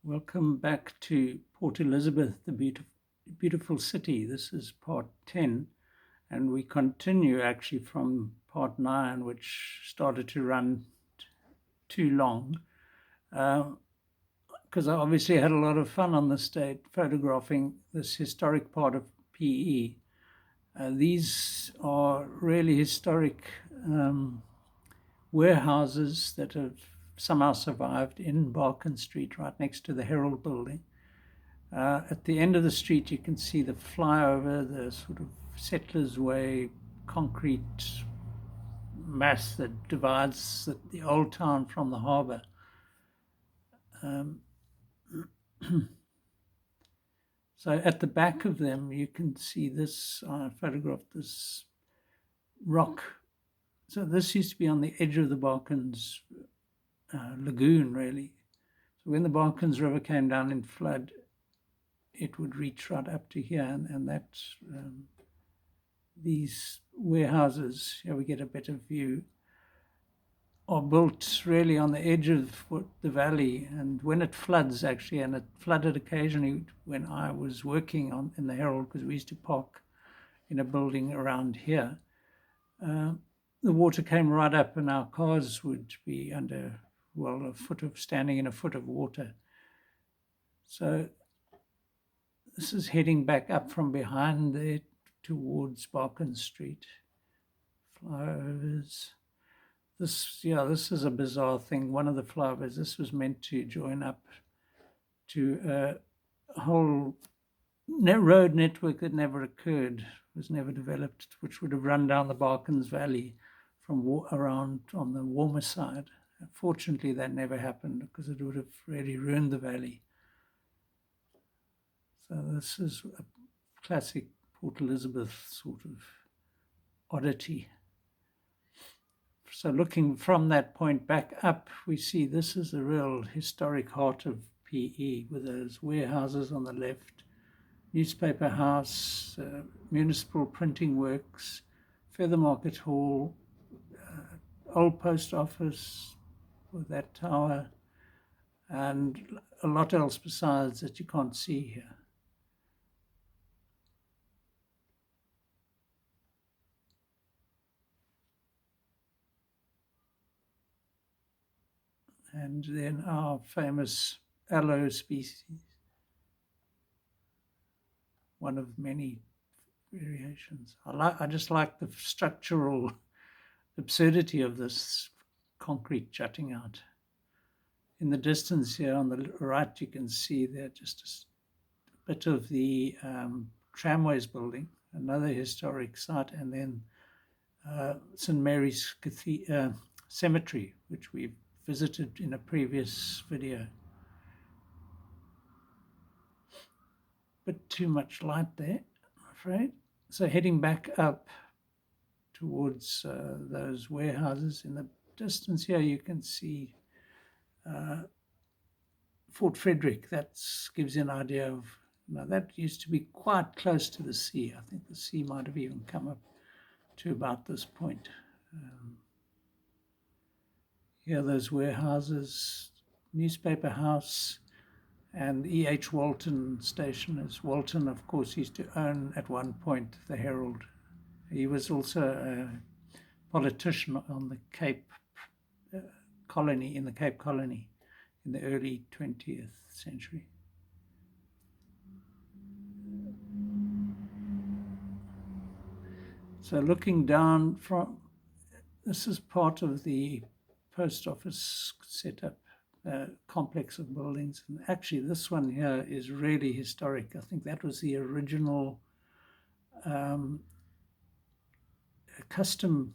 Welcome back to Port Elizabeth, the beautiful city. This is part 10, and we continue actually from part 9, which started to run too long. Because I obviously had a lot of fun on the stage photographing this historic part of PE. These are really historic warehouses that have somehow survived in Baakens Street, right next to the Herald building. At the end of the street, you can see the flyover, the sort of Settlers Way concrete mass that divides the old town from the harbour. So at the back of them, you can see this. I photographed this rock. So this used to be on the edge of the Baakens lagoon, really. So when the Baakens River came down in flood, it would reach right up to here, and that these warehouses, here we get a better view, are built really on the edge of the valley. And when it floods, actually, and it flooded occasionally when I was working in the Herald, because we used to park in a building around here, the water came right up and our cars would be under, well, standing in a foot of water. So this is heading back up from behind there towards Baakens Street. Flyovers. This is a bizarre thing. One of the flyovers, this was meant to join up to a whole road network that never occurred, was never developed, which would have run down the Baakens Valley from around on the warmer side. Fortunately, that never happened because it would have really ruined the valley. So this is a classic Port Elizabeth sort of oddity. So looking from that point back up, we see this is the real historic heart of PE, with those warehouses on the left, newspaper house, municipal printing works, Feather Market Hall, old post office with that tower, and a lot else besides that you can't see here. And then our famous aloe species, one of many variations. I just like the structural absurdity of this concrete jutting out. In the distance here on the right, you can see there just a bit of the tramways building, another historic site, and then St. Mary's Cemetery, which we've visited in a previous video. But too much light there, I'm afraid. So heading back up towards those warehouses, in the distance here you can see Fort Frederick. That gives you an idea of, that used to be quite close to the sea. I think the sea might have even come up to about this point. Here those warehouses, newspaper house, and E.H. Walton station. As Walton, of course, used to own at one point the Herald. He was also a politician on the Cape Colony, in the Cape Colony in the early 20th century. So looking down from, this is part of the post office setup complex of buildings. And actually this one here is really historic. I think that was the original custom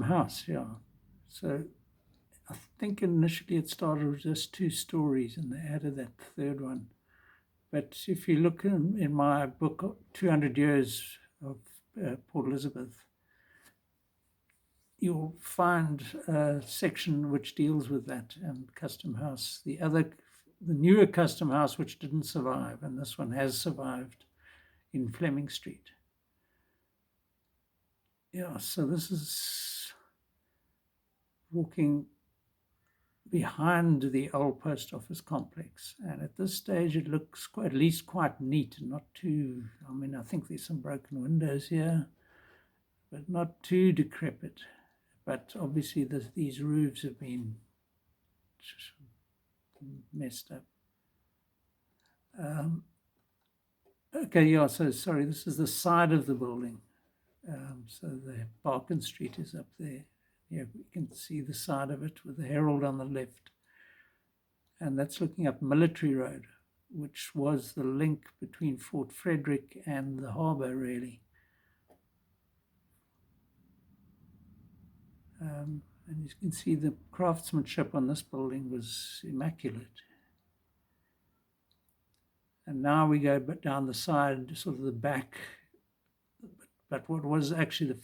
house, yeah. So I think initially it started with just 2 stories and they added that third one. But if you look in my book, 200 Years of Port Elizabeth, you'll find a section which deals with that and custom house. The newer custom house which didn't survive, and this one has survived, in Fleming Street. Yeah, so this is walking behind the old post office complex, and at this stage it looks at least quite neat and not too, I mean, I think there's some broken windows here, but not too decrepit. But obviously these roofs have been messed up. Okay, yeah, so sorry, this is the side of the building. So the Baakens Street is up there. Yeah, we can see the side of it with the Herald on the left. And that's looking up Military Road, which was the link between Fort Frederick and the harbour, really. And you can see the craftsmanship on this building was immaculate. And now we go down the side, sort of the back. But what was actually the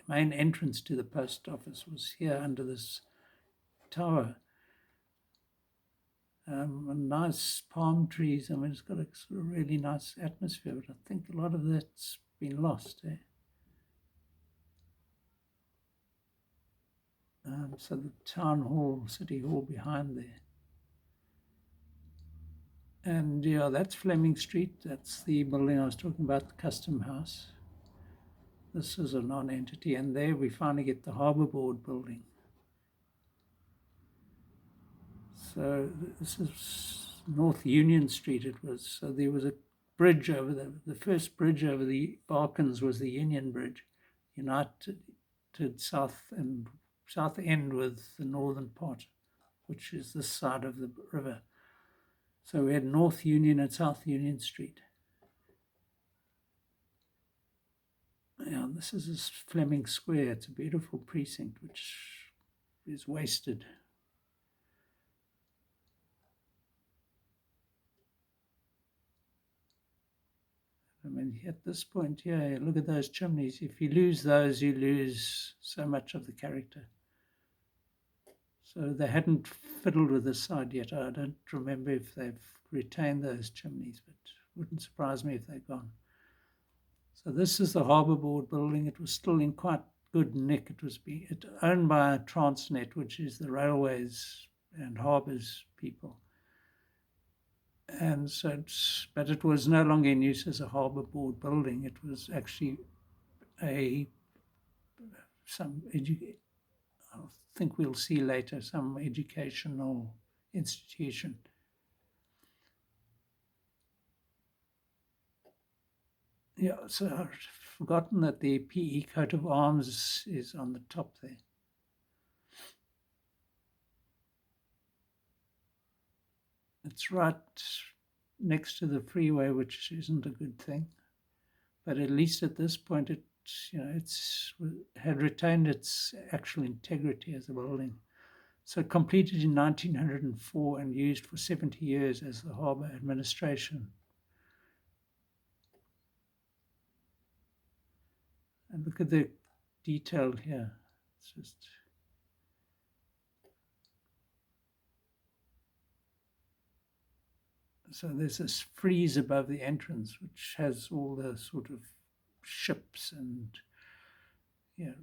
main entrance to the post office was here under this tower. And nice palm trees. I mean, it's got a sort of really nice atmosphere, but I think a lot of that's been lost. So the town hall, city hall behind there. And yeah, that's Fleming Street. That's the building I was talking about, the Custom House. This is a non-entity. And there we finally get the Harbour Board building. So this is North Union Street it was. So there was a bridge over the first bridge over the Baakens was the Union Bridge, united south end with the northern part, which is this side of the river. So we had North Union and South Union Street. Yeah, this is Fleming Square. It's a beautiful precinct which is wasted. I mean, at this point here, look at those chimneys. If you lose those, you lose so much of the character. So they hadn't fiddled with this side yet. I don't remember if they've retained those chimneys, but it wouldn't surprise me if they're gone. So this is the Harbour Board building. It was still in quite good nick. It was owned by Transnet, which is the railways and harbours people. And so, but it was no longer in use as a Harbour Board building. It was actually I think we'll see later, some educational institution. Yeah, so I've forgotten that the PE coat of arms is on the top there. It's right next to the freeway, which isn't a good thing. But at least at this point, it had retained its actual integrity as a building. So completed in 1904 and used for 70 years as the harbour administration. And look at the detail here. It's just... So there's this frieze above the entrance, which has all the sort of ships and, I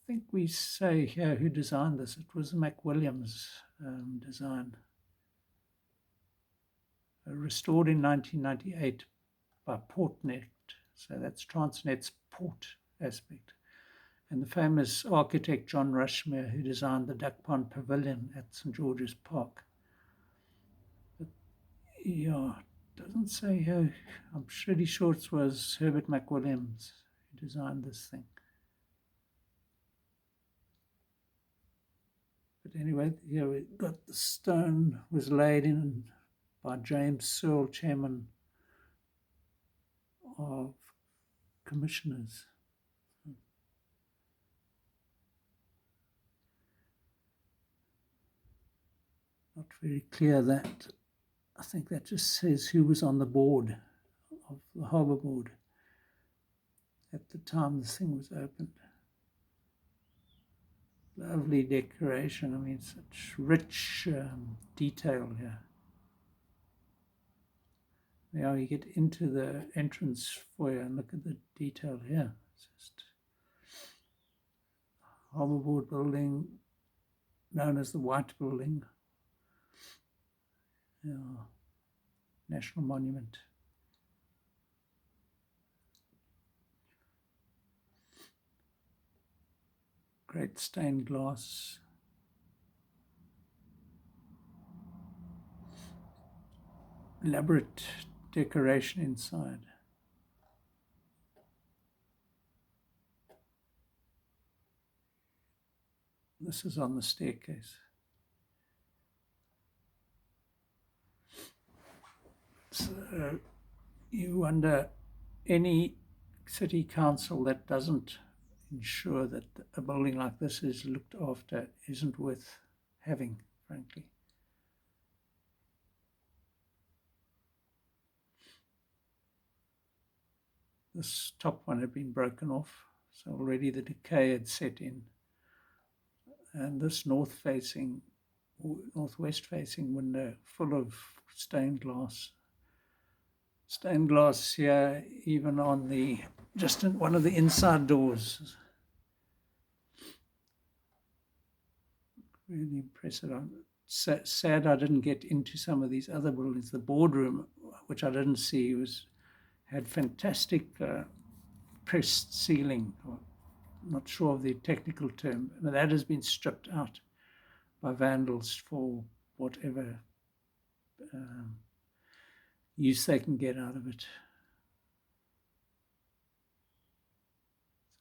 think we say here who designed this. It was McWilliams design. Restored in 1998 by Portnet. So that's Transnet's port aspect. And the famous architect John Rushmere, who designed the Duck Pond Pavilion at St. George's Park. But, yeah, it doesn't say here. I'm pretty sure it was Herbert McWilliams who designed this thing. But anyway, here we got the stone was laid in by James Searle, chairman of commissioners. Not very clear that. I think that just says who was on the board of the Harbour Board at the time this thing was opened. Lovely decoration. I mean, such rich detail here. Now you get into the entrance foyer and look at the detail here. It's just Harbour Board building, known as the White Building. Yeah. National Monument. Great stained glass. Elaborate decoration inside. This is on the staircase. So you wonder, any city council that doesn't ensure that a building like this is looked after isn't worth having, frankly. This top one had been broken off, so already the decay had set in. And this northwest-facing window, full of stained glass. Stained glass here, even on just in one of the inside doors. Really impressive. I'm sad I didn't get into some of these other buildings. The boardroom, which I didn't see, had fantastic pressed ceiling. I'm not sure of the technical term, but that has been stripped out by vandals for whatever use they can get out of it.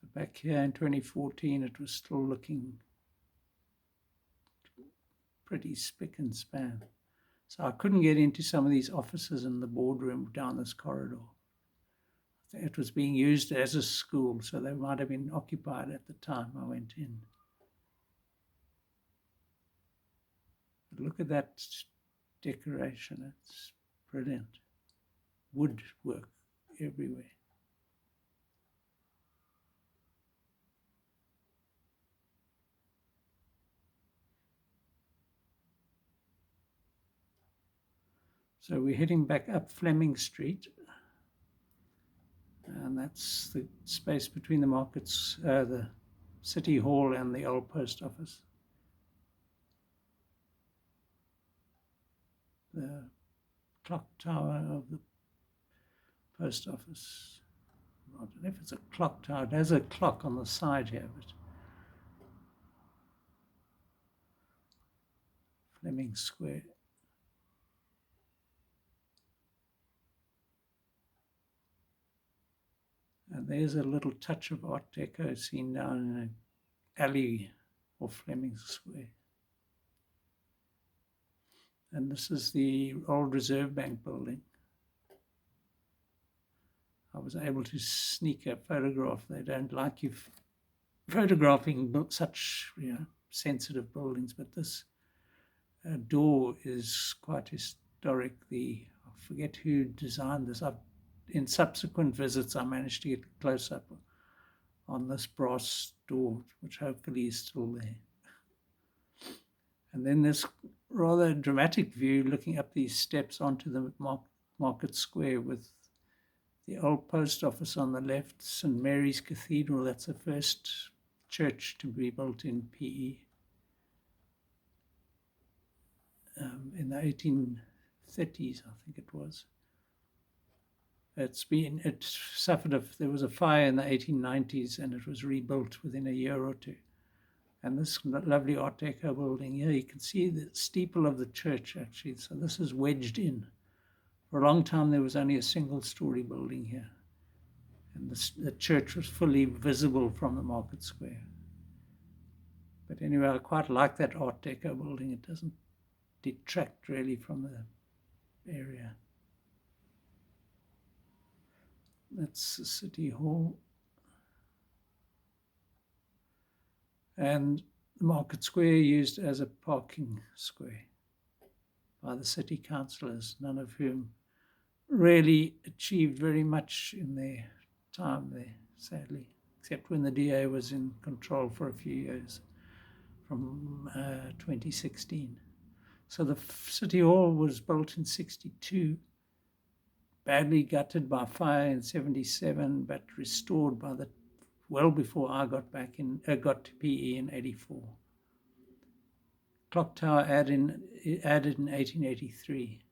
So back here in 2014, it was still looking pretty spick and span. So I couldn't get into some of these offices in the boardroom down this corridor. It was being used as a school, so they might have been occupied at the time I went in. But look at that decoration, it's brilliant. Woodwork everywhere. So we're heading back up Fleming Street. And that's the space between the markets, the City Hall and the old post office. The clock tower of the post office. I don't know if it's a clock tower. It has a clock on the side here, but Fleming Square. And there's a little touch of Art Deco seen down in an alley off Fleming Square. And this is the old Reserve Bank building. I was able to sneak a photograph. They don't like you photographing such sensitive buildings, but this door is quite historic. I forget who designed this. In subsequent visits, I managed to get a close-up on this brass door, which hopefully is still there. And then this rather dramatic view looking up these steps onto the Market Square with the old post office on the left, St. Mary's Cathedral. That's the first church to be built in PE in the 1830s, I think it was. It suffered there was a fire in the 1890s and it was rebuilt within a year or two. And this lovely Art Deco building here, you can see the steeple of the church actually. So this is wedged in. For a long time, there was only a single-story building here. And the church was fully visible from the Market Square. But anyway, I quite like that Art Deco building. It doesn't detract really from the area. That's the City Hall. And the Market Square used as a parking square by the city councillors, none of whom really achieved very much in their time there, sadly, except when the DA was in control for a few years, from 2016. So the City Hall was built in 62, badly gutted by fire in 77, but restored by the well before I got to PE in '84. Clock tower added in 1883.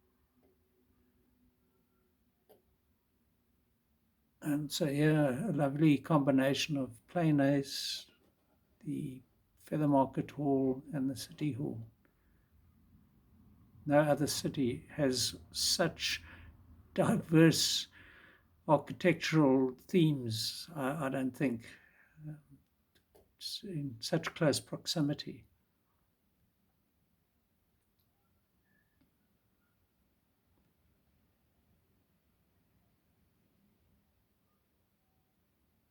And so here, a lovely combination of Plain Ace, the Feather Market Hall, and the City Hall. No other city has such diverse architectural themes, I don't think, in such close proximity.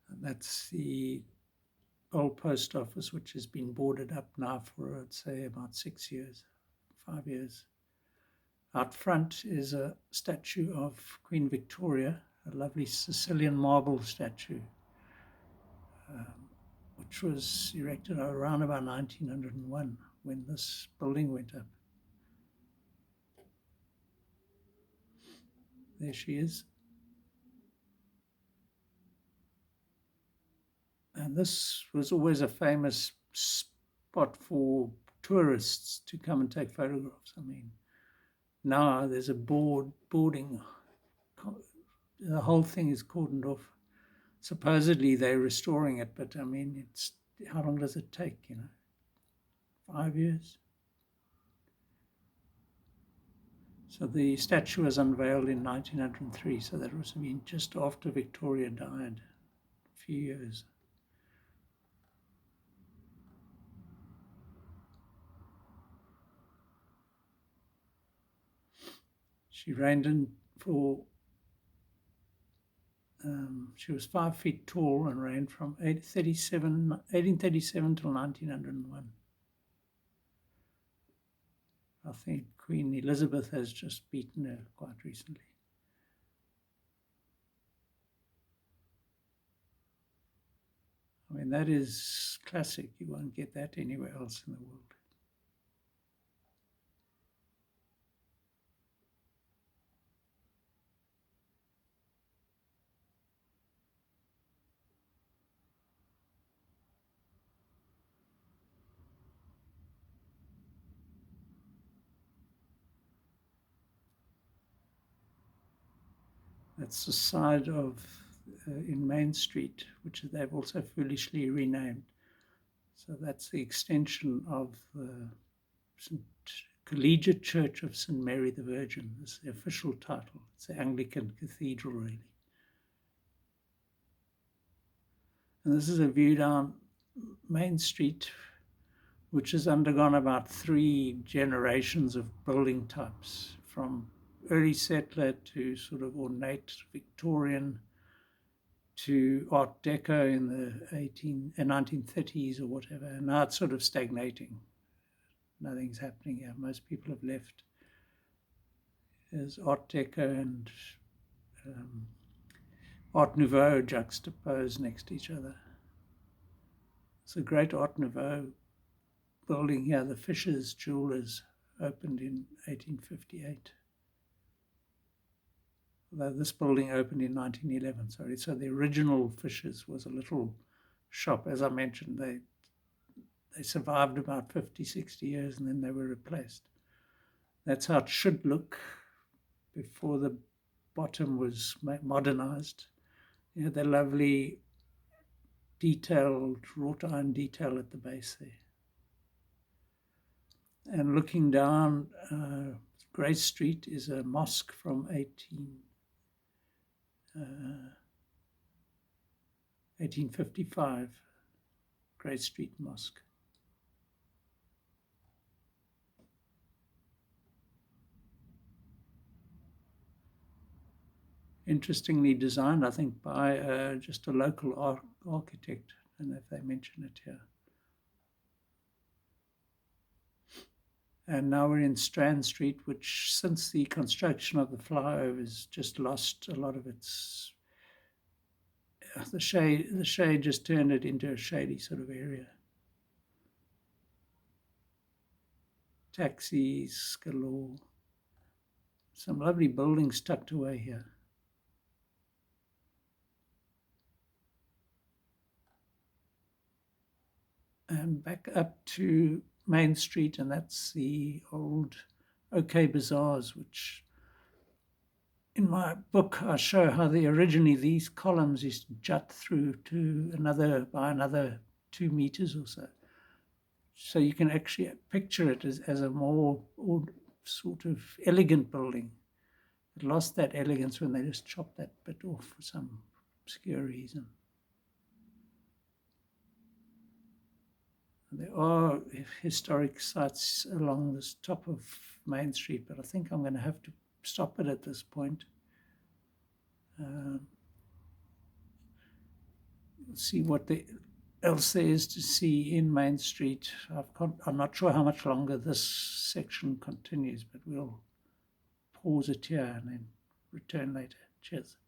And that's the old post office, which has been boarded up now for, I'd say, about 6 years, 5 years. Out front is a statue of Queen Victoria, a lovely Sicilian marble statue, which was erected around about 1901 when this building went up. There she is. And this was always a famous spot for tourists to come and take photographs. I mean, now there's a boarding. The whole thing is cordoned off. Supposedly they're restoring it, but I mean, how long does it take, 5 years? So the statue was unveiled in 1903, so that was just after Victoria died, a few years. She reigned in for, she was 5 feet tall and reigned from 1837 till 1901. I think Queen Elizabeth has just beaten her quite recently. I mean, that is classic. You won't get that anywhere else in the world. That's the side of in Main Street, which they've also foolishly renamed. So that's the extension of the Collegiate Church of St. Mary the Virgin. It's the official title. It's the Anglican Cathedral, really. And this is a view down Main Street, which has undergone about 3 generations of building types, from early settler to sort of ornate Victorian to Art Deco in the 1930s or whatever. And now it's sort of stagnating. Nothing's happening here. Most people have left. There's Art Deco and Art Nouveau juxtaposed next to each other. It's a great Art Nouveau building here. The Fisher's Jewelers opened in 1858. Although this building opened in 1911, sorry. So the original Fisher's was a little shop. As I mentioned, they survived about 50, 60 years and then they were replaced. That's how it should look before the bottom was modernized. You had the lovely detailed wrought iron detail at the base there. And looking down, Grace Street is a mosque from 1855, Grace Street Mosque. Interestingly designed, I think, by just a local architect. I don't know if they mention it here. And now we're in Strand Street, which since the construction of the flyovers just lost a lot of its, the shade just turned it into a shady sort of area. Taxis galore. Some lovely buildings tucked away here. and back up to Main Street, and that's the old OK Bazaars, which in my book I show how originally these columns used to jut through to another 2 meters or so. So you can actually picture it as a more sort of elegant building. It lost that elegance when they just chopped that bit off for some obscure reason. There are historic sites along this top of Main Street, but I think I'm going to have to stop it at this point. Let's see what else there is to see in Main Street. I'm not sure how much longer this section continues, but we'll pause it here and then return later. Cheers.